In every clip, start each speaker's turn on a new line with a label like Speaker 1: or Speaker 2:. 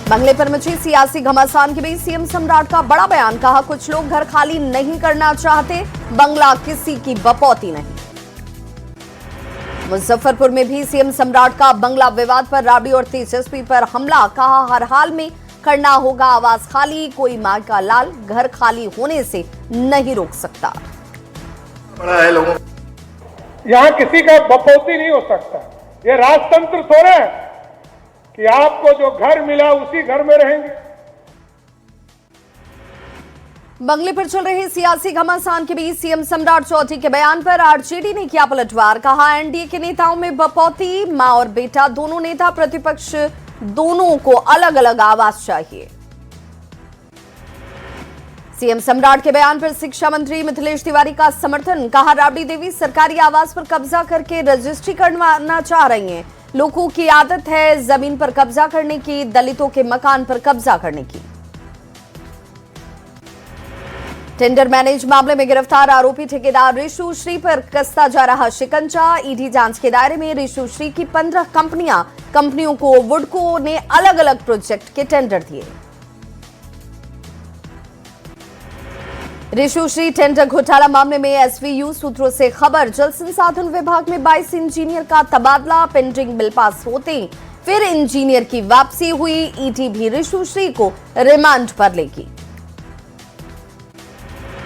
Speaker 1: बंगले पर मची सियासी घमासान के बीच सीएम सम्राट का बड़ा बयान। कहा, कुछ लोग घर खाली नहीं करना चाहते, बंगला किसी की बपौती नहीं। मुजफ्फरपुर में भी सीएम सम्राट का बंगला विवाद पर राबड़ी और तेजस्वी पर हमला। कहा, हर हाल में करना होगा आवास खाली, कोई मां का लाल घर खाली होने से नहीं रोक सकता।
Speaker 2: बड़ा है लोगों,
Speaker 3: यहाँ किसी का बपौती नहीं हो सकता। ये राजतंत्र थोड़े है कि आपको जो घर मिला उसी घर में रहेंगे।
Speaker 1: बंगले पर चल रहे सियासी घमासान के बीच सीएम सम्राट चौधरी के बयान पर आरजेडी ने किया पलटवार। कहा, एनडीए के नेताओं में बपौती, मां और बेटा दोनों नेता प्रतिपक्ष दोनों को अलग अलग आवास चाहिए। सीएम सम्राट के बयान पर शिक्षा मंत्री मिथिलेश तिवारी का समर्थन। कहा, राबड़ी देवी सरकारी आवास पर कब्जा करके रजिस्ट्री करवाना चाह रही हैं। लोगों की आदत है जमीन पर कब्जा करने की, दलितों के मकान पर कब्जा करने की। टेंडर मैनेज मामले में गिरफ्तार आरोपी ठेकेदार ऋषु श्री पर कसता जा रहा शिकंजा। ईडी जांच के दायरे में ऋषु श्री की 15 कंपनियों को वुडको ने अलग अलग प्रोजेक्ट के टेंडर दिए। ऋषु श्री टेंडर घोटाला मामले में एसवीयू सूत्रों से खबर। जल संसाधन विभाग में 22 इंजीनियर का तबादला। पेंडिंग बिल पास होते फिर इंजीनियर की वापसी हुई। ईडी भी ऋषु श्री को रिमांड पर लेगी।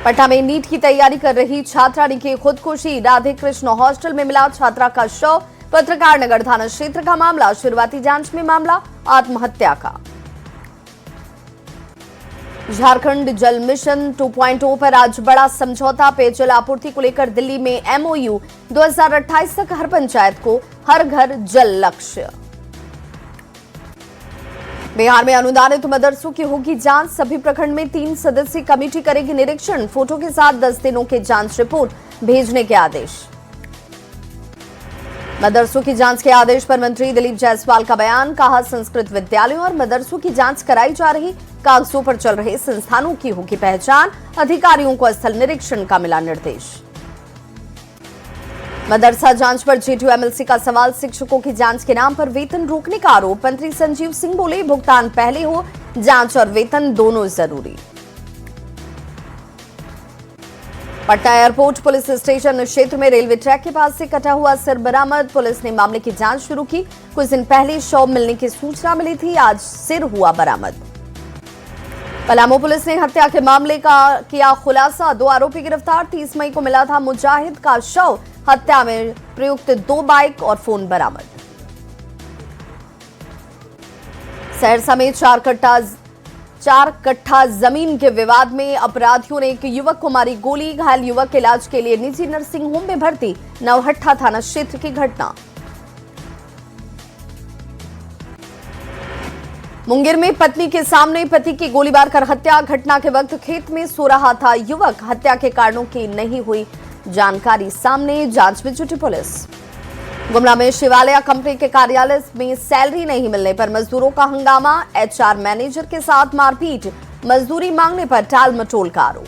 Speaker 1: पटना में नीट की तैयारी कर रही छात्रानी की खुदकुशी। राधे कृष्ण हॉस्टल में मिला छात्रा का शव। पत्रकार नगर थाना क्षेत्र का मामला। शुरुआती जांच में मामला आत्महत्या का। झारखंड जल मिशन 2.0 पर आज बड़ा समझौता। पेयजल आपूर्ति को लेकर दिल्ली में एमओयू। 2028 तक हर पंचायत को हर घर जल लक्ष्य। बिहार में अनुदानित मदरसों की होगी जांच। सभी प्रखंड में 3 सदस्यीय कमेटी करेगी निरीक्षण। फोटो के साथ 10 दिनों के जांच रिपोर्ट भेजने के आदेश। मदरसों की जांच के आदेश पर मंत्री दिलीप जायसवाल का बयान। कहा, संस्कृत विद्यालयों और मदरसों की जांच कराई जा रही। कागजों पर चल रहे संस्थानों की होगी पहचान। अधिकारियों को स्थल निरीक्षण का मिला निर्देश। मदरसा जांच पर जेटीयू-एमएलसी का सवाल। शिक्षकों की जांच के नाम पर वेतन रोकने का आरोप। मंत्री संजीव सिंह बोले, भुगतान पहले हो, जांच और वेतन दोनों जरूरी। पटना एयरपोर्ट पुलिस स्टेशन क्षेत्र में रेलवे ट्रैक के पास से कटा हुआ सिर बरामद। पुलिस ने मामले की जांच शुरू की। कुछ दिन पहले शव मिलने की सूचना मिली थी, आज सिर हुआ बरामद। पलामू पुलिस ने हत्या के मामले का किया खुलासा। 2 आरोपी गिरफ्तार। 30 मई को मिला था मुजाहिद का शव। हत्या में प्रयुक्त 2 बाइक और फोन बरामद। सहरसा में 4 कट्ठा जमीन के विवाद में अपराधियों ने एक युवक को मारी गोली। घायल युवक इलाज के लिए निजी नर्सिंग होम में भर्ती। नवहट्टा थाना क्षेत्र की घटना। मुंगेर में पत्नी के सामने पति की गोलीबार कर हत्या। घटना के वक्त खेत में सो रहा था युवक। हत्या के कारणों की नहीं हुई जानकारी सामने। जांच में जुटी पुलिस। गुमला में शिवालय कंपनी के कार्यालय में सैलरी नहीं मिलने पर मजदूरों का हंगामा। एचआर मैनेजर के साथ मारपीट। मजदूरी मांगने पर टाल मटोल का आरोप।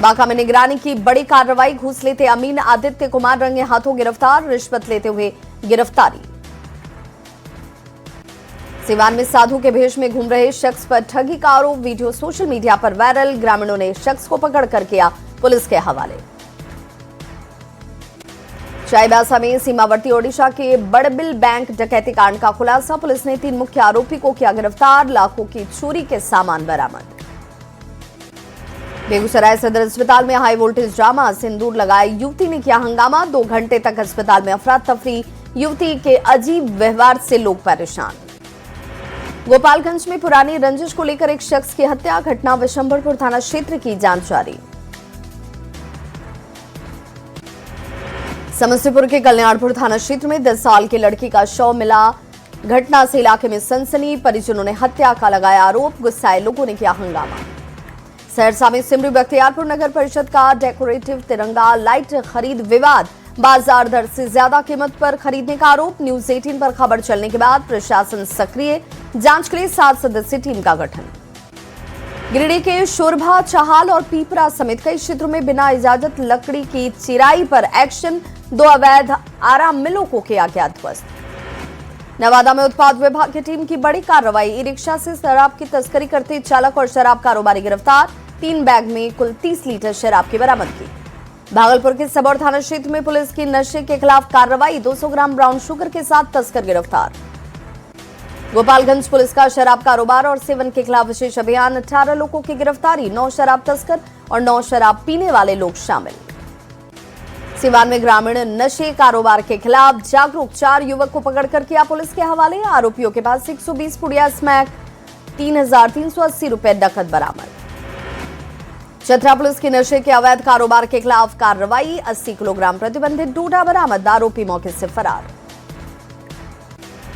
Speaker 1: बांका में निगरानी की बड़ी कार्रवाई। घूस लेते अमीन आदित्य कुमार रंगे हाथों गिरफ्तार। रिश्वत लेते हुए गिरफ्तारी। सिवान में साधु के भेष में घूम रहे शख्स पर ठगी का आरोप। वीडियो सोशल मीडिया पर वायरल। ग्रामीणों ने शख्स को पकड़कर किया पुलिस के हवाले। चाईबासा में सीमावर्ती ओडिशा के बड़बिल बैंक डकैती कांड का खुलासा। पुलिस ने 3 मुख्य आरोपी को किया गिरफ्तार। लाखों की चोरी के सामान बरामद। बेगूसराय सदर अस्पताल में हाई वोल्टेज ड्रामा। सिंदूर लगाए युवती ने किया हंगामा। 2 घंटे तक अस्पताल में अफरा तफरी। युवती के अजीब व्यवहार से लोग परेशान। गोपालगंज में पुरानी रंजिश को लेकर एक शख्स की हत्या। घटना विशंभरपुर थाना क्षेत्र की। जांच जारी। समस्तीपुर के कल्याणपुर थाना क्षेत्र में 10 साल की लड़की का शव मिला। घटना से इलाके में सनसनी। परिजनों ने हत्या का लगाया आरोप। गुस्साए लोगों ने किया हंगामा। सहरसा में सिमरी बख्तियारपुर नगर परिषद का डेकोरेटिव तिरंगा लाइट खरीद विवाद। बाजार दर से ज्यादा कीमत पर खरीदने का आरोप। न्यूज 18 पर खबर चलने के बाद प्रशासन सक्रिय। जांच के लिए 7 सदस्यीय टीम का गठन। गिरिडीह के शोरभा, चाहाल और पीपरा समेत कई क्षेत्रों में बिना इजाजत लकड़ी की चिराई पर एक्शन। 2 अवैध आरा मिलों को किया गया ध्वस्त। नवादा में उत्पाद विभाग की टीम की बड़ी कार्रवाई। ई रिक्शा से शराब की तस्करी करते चालक और शराब कारोबारी गिरफ्तार। 3 बैग में कुल 30 लीटर शराब की बरामद की। भागलपुर के सबौर थाना क्षेत्र में पुलिस की नशे के खिलाफ कार्रवाई। 200 ग्राम ब्राउन शुगर के साथ तस्कर गिरफ्तार। गोपालगंज पुलिस का शराब कारोबार और सेवन के खिलाफ विशेष अभियान। 18 लोगों की गिरफ्तारी। 9 शराब तस्कर और 9 शराब पीने वाले लोग शामिल। सिवान में ग्रामीण नशे कारोबार के खिलाफ जागरूक। 4 युवक को पकड़कर किया पुलिस के हवाले। आरोपियों के पास 120 पुड़िया स्मैक, 3,380 रुपए नकद बरामद। चतरा पुलिस की नशे के अवैध कारोबार के खिलाफ कार्रवाई। 80 किलोग्राम प्रतिबंधित डोडा बरामद। आरोपी मौके से फरार।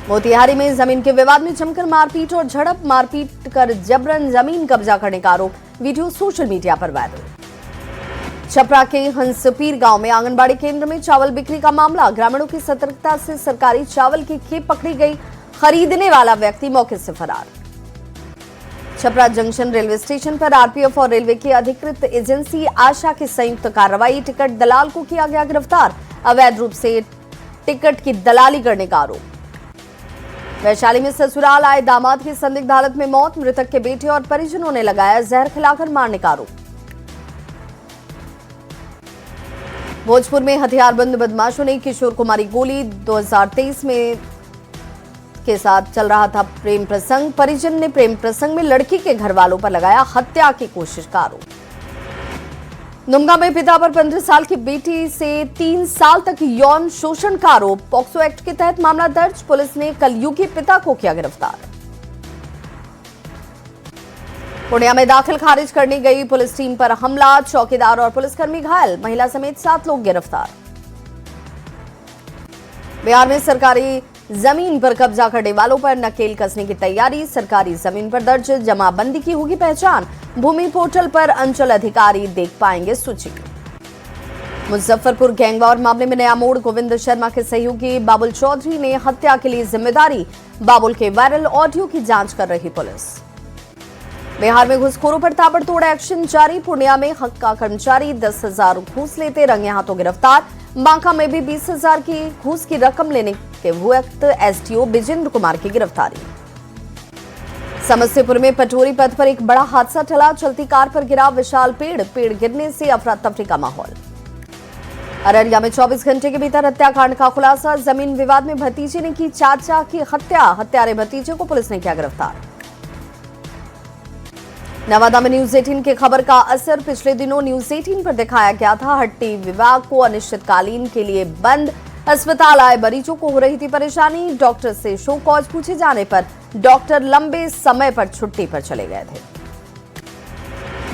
Speaker 1: मोतिहारी में जमीन के विवाद में जमकर मारपीट और झड़प। मारपीट कर जबरन जमीन कब्जा करने का आरोप। वीडियो सोशल मीडिया पर वायरल। छपरा के हंसपीर गांव में आंगनबाड़ी केंद्र में चावल बिक्री का मामला। ग्रामीणों की सतर्कता से सरकारी चावल की खेप पकड़ी गई। खरीदने वाला व्यक्ति मौके से फरार। छपरा जंक्शन रेलवे स्टेशन पर आरपीएफ और रेलवे की अधिकृत एजेंसी आशा की संयुक्त कार्रवाई। टिकट दलाल को किया गया गिरफ्तार। अवैध रूप से टिकट की दलाली करने का आरोप। वैशाली में ससुराल आए दामाद की संदिग्ध हालत में मौत। मृतक के बेटे और परिजनों ने लगाया जहर खिलाकर मारने का आरोप। भोजपुर में हथियारबंद बदमाशों ने किशोर कुमारी गोली। 2023 में के साथ चल रहा था प्रेम प्रसंग। परिजन ने प्रेम प्रसंग में लड़की के घर वालों पर लगाया हत्या की कोशिश का आरोप। दुमका में पिता पर 15 साल की बेटी से 3 साल तक यौन शोषण का आरोप। पॉक्सो एक्ट के तहत मामला दर्ज। पुलिस ने कलयुगी पिता को किया गिरफ्तार। पूर्णिया में दाखिल खारिज करने गई पुलिस टीम पर हमला। चौकीदार और पुलिसकर्मी घायल। महिला समेत 7 लोग गिरफ्तार। बिहार में सरकारी जमीन पर कब्जा करने वालों पर नकेल कसने की तैयारी। सरकारी जमीन पर दर्ज जमाबंदी की होगी पहचान। भूमि पोर्टल पर अंचल अधिकारी देख पाएंगे सूची। मुजफ्फरपुर गैंगवार मामले में नया मोड़। गोविंद शर्मा के सहयोगी बाबुल चौधरी ने हत्या के लिए जिम्मेदारी। बाबुल के वायरल ऑडियो की जांच कर रही पुलिस। बिहार में घूसखोरों पर ताबड़तोड़ एक्शन जारी। पूर्णिया में हक्का कर्मचारी 10,000 घूस लेते रंगे हाथों गिरफ्तार। बांका में भी 20,000 की घूस की रकम लेने के भुयक्त एसडीओ बिजेंद्र कुमार की गिरफ्तारी। समस्तीपुर में पटोरी पथ पर एक बड़ा हादसा टला। चलती कार पर गिरा विशाल पेड़। पेड़ गिरने से अफरा तफरी का माहौल। अररिया में 24 घंटे के भीतर हत्याकांड का खुलासा। जमीन विवाद में भतीजे ने की चाचा की हत्या। हत्यारे भतीजे को पुलिस ने किया गिरफ्तार। नवादा में न्यूज 18 की खबर का असर। पिछले दिनों न्यूज 18 पर दिखाया गया था हट्टी विभाग को अनिश्चितकालीन के लिए बंद। अस्पताल आए मरीजों को हो रही थी परेशानी। डॉक्टर से शो कॉज पूछे जाने पर डॉक्टर लंबे समय पर छुट्टी पर चले गए थे।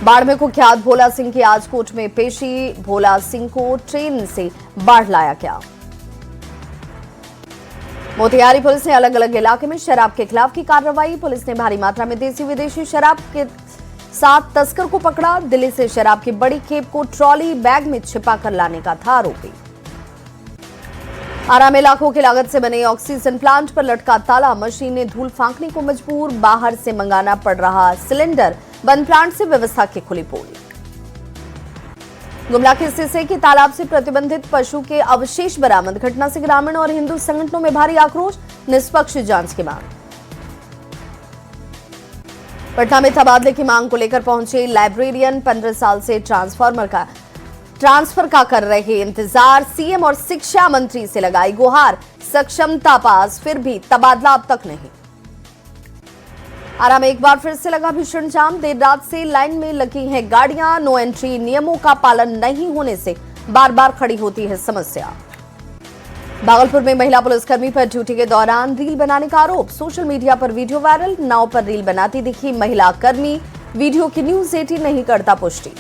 Speaker 1: बाढ़ में कुख्यात भोला सिंह की आज कोर्ट में पेशी। भोला सिंह को ट्रेन से बाढ़ लाया गया। मोतिहारी पुलिस ने अलग अलग इलाके में शराब के खिलाफ की कार्रवाई। पुलिस ने भारी मात्रा में देसी विदेशी शराब के साथ तस्कर को पकड़ा। दिल्ली से शराब की बड़ी खेप को ट्रॉली बैग में छिपा कर लाने का था आरोपी। आरा में लाखों की लागत से बने ऑक्सीजन प्लांट पर लटका ताला। मशीन ने धूल फांकने को मजबूर। बाहर से मंगाना पड़ रहा सिलेंडर। बंद प्लांट से व्यवस्था की खुली पोल। गुमला के सिसे के तालाब से प्रतिबंधित पशु के अवशेष बरामद। घटना से ग्रामीण और हिंदू संगठनों में भारी आक्रोश। निष्पक्ष जांच की मांग। पटना में तबादले की मांग को लेकर पहुंचे लाइब्रेरियन। 15 साल से ट्रांसफर का कर रहे इंतजार। सीएम और शिक्षा मंत्री से लगाई गुहार। सक्षमता पास, फिर भी तबादला अब तक नहीं। आरा में एक बार फिर से लगा भीषण जाम। देर रात से लाइन में लगी हैं गाड़ियां। नो एंट्री नियमों का पालन नहीं होने से बार बार खड़ी होती है समस्या। भागलपुर में महिला पुलिसकर्मी पर ड्यूटी के दौरान रील बनाने का आरोप। सोशल मीडिया पर वीडियो वायरल। नाव पर रील बनाती दिखी महिला कर्मी। वीडियो की न्यूज 18 नहीं करता पुष्टि।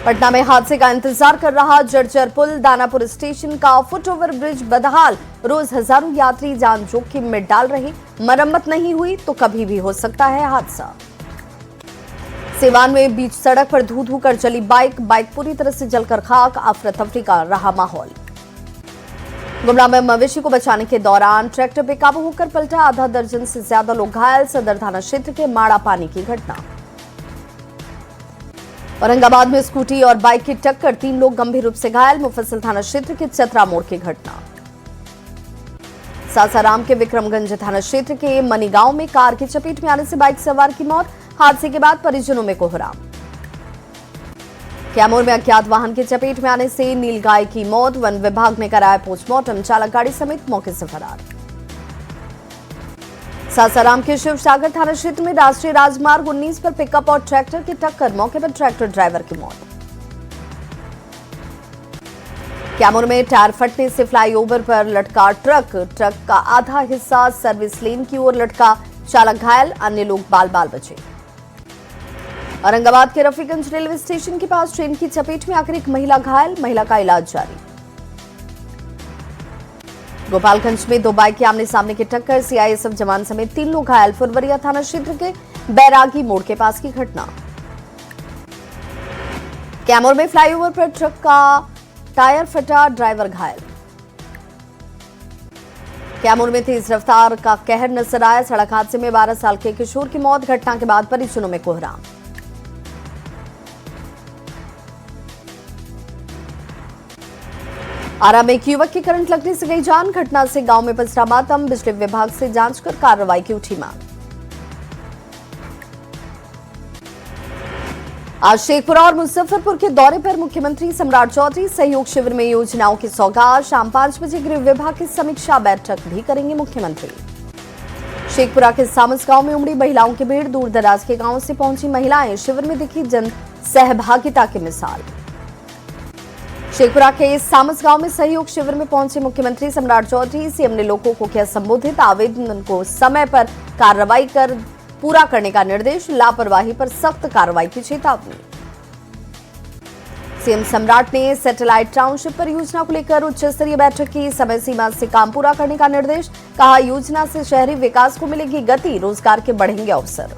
Speaker 1: पटना में हादसे का इंतजार कर रहा जर्जर पुल। दानापुर स्टेशन का फुटओवर ब्रिज बदहाल। रोज हजारों यात्री जान जोखिम में डाल रहे। मरम्मत नहीं हुई तो कभी भी हो सकता है हादसा। सिवान में बीच सड़क पर धू धू कर चली बाइक पूरी तरह से जलकर खाक। अफरा तफरी का रहा माहौल। गुमला में मवेशी को बचाने के दौरान ट्रैक्टर बेकाबू होकर पलटा। आधा दर्जन से ज्यादा लोग घायल। सदर थाना क्षेत्र के माड़ा पानी की घटना। औरंगाबाद में स्कूटी और बाइक की टक्कर। 3 लोग गंभीर रूप से घायल। मुफस्सिल थाना क्षेत्र के चतरा मोड़ की घटना। सासाराम के विक्रमगंज थाना क्षेत्र के मनीगांव में कार की चपेट में आने से बाइक सवार की मौत। हादसे के बाद परिजनों में कोहराम। कैमूर में अज्ञात वाहन की चपेट में आने से नीलगाय की मौत। वन विभाग ने कराया पोस्टमार्टम। चालक गाड़ी समेत मौके से फरार। सासाराम के शिवसागर थाना क्षेत्र में राष्ट्रीय राजमार्ग 19 पर पिकअप और ट्रैक्टर की टक्कर। मौके पर ट्रैक्टर ड्राइवर की मौत। कैमूर में टायर फटने से फ्लाईओवर पर लटका ट्रक का आधा हिस्सा सर्विस लेन की ओर लटका। चालक घायल, अन्य लोग बाल बाल बचे। औरंगाबाद के रफीगंज रेलवे स्टेशन के पास ट्रेन की चपेट में आकर एक महिला घायल, महिला का इलाज जारी। गोपालगंज में 2 बाइक के आमने सामने की टक्कर, सीआईएसएफ जवान समेत 3 लोग घायल। फुलवरिया थाना क्षेत्र के बैरागी मोड़ के पास की घटना। कैमूर में फ्लाईओवर पर ट्रक का टायर फटा, ड्राइवर घायल। कैमूर में तेज रफ्तार का कहर नजर आया। सड़क हादसे में 12 साल के किशोर की मौत। घटना के बाद परिजनों में कोहराम। आरा में एक युवक की करंट लगने से गई जान। घटना से गांव में पसरा मातम। बिजली विभाग से जांच कर कार्रवाई की उठी मांग। आज शेखपुरा और मुजफ्फरपुर के दौरे पर मुख्यमंत्री सम्राट चौधरी। सहयोग शिविर में योजनाओं की सौगात। शाम 5 बजे गृह विभाग की समीक्षा बैठक भी करेंगे मुख्यमंत्री। शेखपुरा के सामस गांव में उमड़ी महिलाओं की भीड़। दूर दराज के गांवों से पहुंची महिलाएं। शिविर में दिखी जन सहभागिता की मिसाल। शेखपुरा के सामस गांव में सहयोग शिविर में पहुंचे मुख्यमंत्री सम्राट चौधरी। सीएम ने लोगों को किया संबोधित। आवेदन को समय पर कार्रवाई कर पूरा करने का निर्देश। लापरवाही पर सख्त कार्रवाई की चेतावनी। सीएम सम्राट ने सैटेलाइट टाउनशिप परियोजना को लेकर उच्च स्तरीय बैठक की। समय सीमा से काम पूरा करने का निर्देश। कहा, योजना से शहरी विकास को मिलेगी गति, रोजगार के बढ़ेंगे अवसर।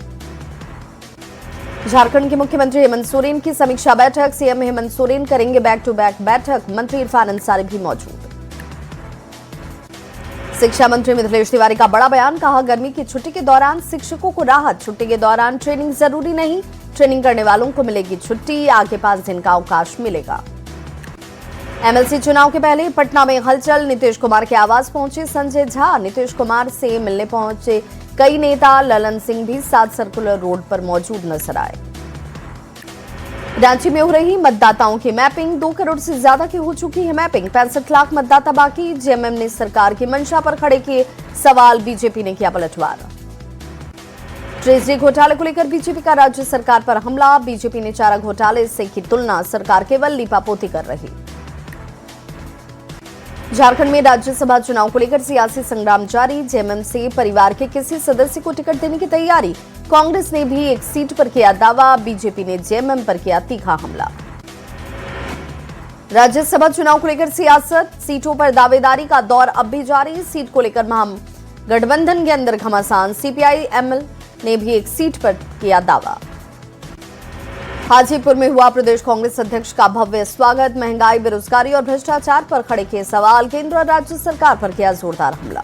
Speaker 1: झारखंड के मुख्यमंत्री हेमंत सोरेन की समीक्षा बैठक। सीएम हेमंत सोरेन करेंगे बैक टू बैक बैठक। मंत्री इरफान अंसारी भी मौजूद। शिक्षा मंत्री मिथिलेश तिवारी का बड़ा बयान। कहा, गर्मी की छुट्टी के दौरान शिक्षकों को राहत। छुट्टी के दौरान ट्रेनिंग जरूरी नहीं, ट्रेनिंग करने वालों को मिलेगी छुट्टी। आगे 5 दिन का अवकाश मिलेगा। एमएलसी चुनाव के पहले पटना में हलचल। नीतीश कुमार के आवास पहुंचे संजय झा। नीतीश कुमार से मिलने पहुंचे कई नेता। ललन सिंह भी 7 सर्कुलर रोड पर मौजूद नजर आए। रांची में हो रही मतदाताओं की मैपिंग। 2 करोड़ से ज्यादा की हो चुकी है मैपिंग। 65 लाख मतदाता बाकी। जेएमएम ने सरकार की मंशा पर खड़े किए सवाल। बीजेपी ने किया पलटवार। ट्रेजरी घोटाले को लेकर बीजेपी का राज्य सरकार पर हमला। बीजेपी ने चारा घोटाले से की तुलना। सरकार केवल लीपापोती कर रही। झारखंड में राज्यसभा चुनाव को लेकर सियासी संग्राम जारी। जेएमएम से परिवार के किसी सदस्य को टिकट देने की तैयारी। कांग्रेस ने भी एक सीट पर किया दावा। बीजेपी ने जेएमएम पर किया तीखा हमला। राज्यसभा चुनाव को लेकर सियासत। सीटों पर दावेदारी का दौर अब भी जारी। सीट को लेकर महागठबंधन के अंदर घमासान। सीपीआई एमएल ने भी एक सीट पर किया दावा। हाजीपुर में हुआ प्रदेश कांग्रेस अध्यक्ष का भव्य स्वागत। महंगाई, बेरोजगारी और भ्रष्टाचार पर खड़े किए सवाल। केंद्र और राज्य सरकार पर किया जोरदार हमला।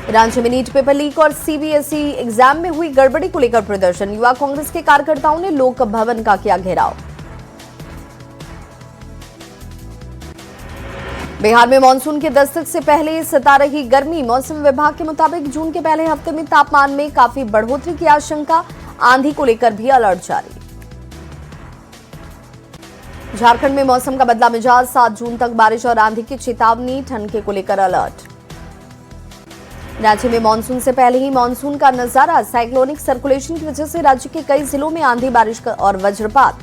Speaker 1: रांची में नीट पेपर लीक और सीबीएसई एग्जाम में हुई गड़बड़ी को लेकर प्रदर्शन। युवा कांग्रेस के कार्यकर्ताओं ने लोक भवन का किया घेराव। बिहार में मानसून की दस्तक से पहले सता रही गर्मी। मौसम विभाग के मुताबिक जून के पहले हफ्ते में तापमान में काफी बढ़ोतरी की आशंका। आंधी को लेकर भी अलर्ट जारी। झारखंड में मौसम का बदला मिजाज। 7 जून तक बारिश और आंधी की चेतावनी। ठंड को लेकर अलर्ट। राज्य में मानसून से पहले ही मानसून का नजारा। साइक्लोनिक सर्कुलेशन की वजह से राज्य के कई जिलों में आंधी, बारिश और वज्रपात।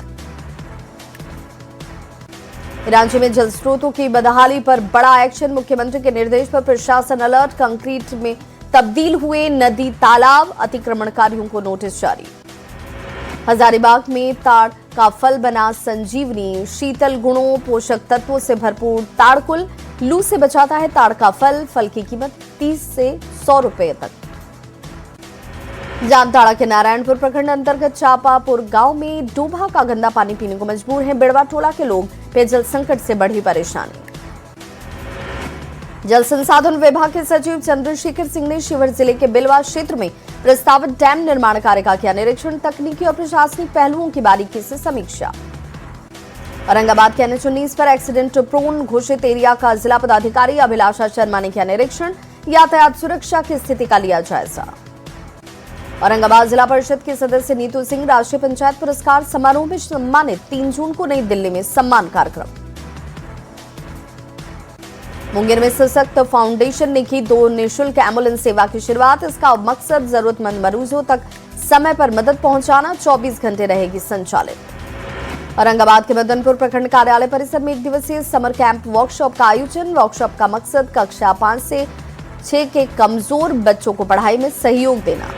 Speaker 1: राज्य में जल स्रोतों की बदहाली पर बड़ा एक्शन। मुख्यमंत्री के निर्देश पर प्रशासन अलर्ट। कंक्रीट में तब्दील हुए नदी तालाब। अतिक्रमणकारियों को नोटिस जारी। हजारीबाग में ताड़ का फल बना संजीवनी। शीतल गुणों, पोषक तत्वों से भरपूर ताड़कुल लू से बचाता है ताड़ का फल। फल की कीमत 30 से 100 रुपए तक। जामताड़ा के नारायणपुर प्रखंड अंतर्गत चापापुर गांव में डूबा का गंदा पानी पीने को मजबूर हैं बेड़वा टोला के लोग। पेयजल संकट से बढ़ी परेशानी। जल संसाधन विभाग के सचिव चंद्रशेखर सिंह ने शिवहर जिले के बिलवा क्षेत्र में प्रस्तावित डैम निर्माण कार्य का किया निरीक्षण। तकनीकी और प्रशासनिक पहलुओं की बारीकी से समीक्षा। औरंगाबाद के NH-19 पर एक्सीडेंट प्रोन घोषित एरिया का जिला पदाधिकारी अभिलाषा शर्मा ने किया निरीक्षण। यातायात सुरक्षा की स्थिति का लिया जायजा। औरंगाबाद जिला परिषद के सदस्य नीतू सिंह राष्ट्रीय पंचायत पुरस्कार समारोह में सम्मानित। 3 जून को नई दिल्ली में सम्मान कार्यक्रम। मुंगेर में सशक्त फाउंडेशन ने की 2 निःशुल्क एम्बुलेंस सेवा की शुरुआत। इसका मकसद जरूरतमंद मरीजों तक समय पर मदद पहुंचाना। 24 घंटे रहेगी संचालित। औरंगाबाद के मदनपुर प्रखंड कार्यालय परिसर में 1 दिवसीय समर कैंप वर्कशॉप का आयोजन। वर्कशॉप का मकसद कक्षा 5 से 6 के कमजोर बच्चों को पढ़ाई में सहयोग देना।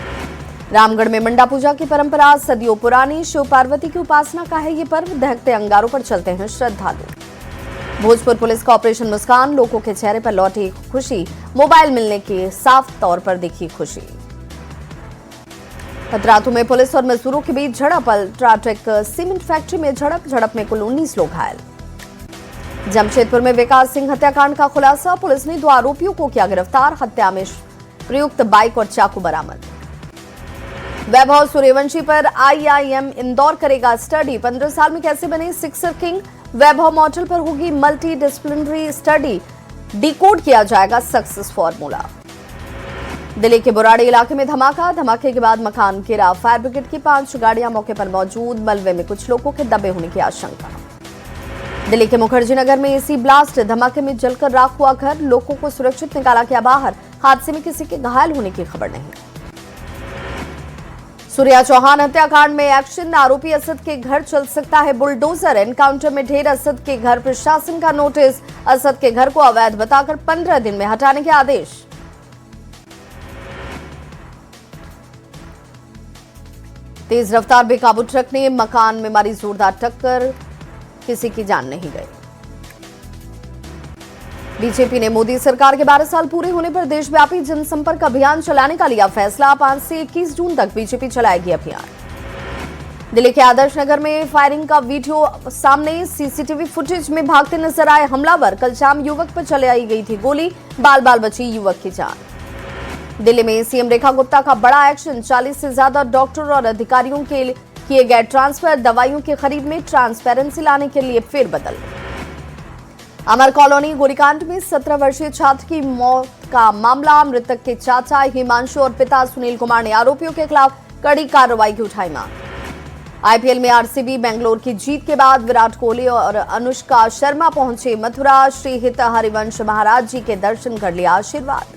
Speaker 1: रामगढ़ में मंडा पूजा की परंपरा सदियों पुरानी। शिव पार्वती की उपासना का है ये पर्व। दहकते अंगारों पर चलते हैं श्रद्धालु। भोजपुर पुलिस का ऑपरेशन मुस्कान। लोगों के चेहरे पर लौटी खुशी। मोबाइल मिलने की साफ तौर पर दिखी खुशी। पतरातू में पुलिस और मजदूरों के बीच झड़प। अल्ट्राटेक सीमेंट फैक्ट्री में झड़प में कुल 19 लोग घायल। जमशेदपुर में विकास सिंह हत्याकांड का खुलासा। पुलिस ने 2 आरोपियों को किया गिरफ्तार। हत्या में प्रयुक्त बाइक और चाकू बरामद। वैभव सूर्यवंशी पर IIM इंदौर करेगा स्टडी। 15 साल में कैसे बने सिक्सर किंग। वैभव मॉडल पर होगी मल्टी डिसिप्लिनरी स्टडी। डिकोड किया जाएगा सक्सेस फॉर्मूला। दिल्ली के बुराड़ी इलाके में धमाका। धमाके के बाद मकान गिरा। फायर ब्रिगेड की 5 गाड़ियां मौके पर मौजूद। मलबे में कुछ लोगों के दबे होने की आशंका। दिल्ली के मुखर्जी नगर में AC ब्लास्ट। धमाके में जलकर राख हुआ घर। लोगों को सुरक्षित निकाला गया बाहर। हादसे में किसी के घायल होने की खबर नहीं। सूर्या चौहान हत्याकांड में एक्शन। आरोपी असद के घर चल सकता है बुलडोजर। एनकाउंटर में ढेर। असद के घर प्रशासन का नोटिस। असद के घर को अवैध बताकर 15 दिन में हटाने के आदेश। तेज रफ्तार बेकाबू ट्रक ने मकान में मारी जोरदार टक्कर। किसी की जान नहीं गई। बीजेपी ने मोदी सरकार के 12 साल पूरे होने पर देशव्यापी जनसंपर्क अभियान चलाने का लिया फैसला। 5 से 21 जून तक बीजेपी चलाएगी अभियान। दिल्ली के आदर्श नगर में फायरिंग का वीडियो सामने। CCTV फुटेज में भागते नजर आए हमलावर। कल शाम युवक पर चलाई गई थी गोली। बाल बाल बची युवक की जान। दिल्ली में CM रेखा गुप्ता का बड़ा एक्शन। 40 से ज्यादा डॉक्टर और अधिकारियों के किए गए ट्रांसफर। दवाइयों की खरीद में ट्रांसपेरेंसी लाने के लिए फेरबदल। अमर कॉलोनी गोलीकांड में 17 वर्षीय छात्र की मौत का मामला। मृतक के चाचा हिमांशु और पिता सुनील कुमार ने आरोपियों के खिलाफ कड़ी कार्रवाई की उठाई मांग। IPL में RCB बेंगलोर की जीत के बाद विराट कोहली और अनुष्का शर्मा पहुंचे मथुरा। श्री हित हरिवंश महाराज जी के दर्शन कर लिया आशीर्वाद।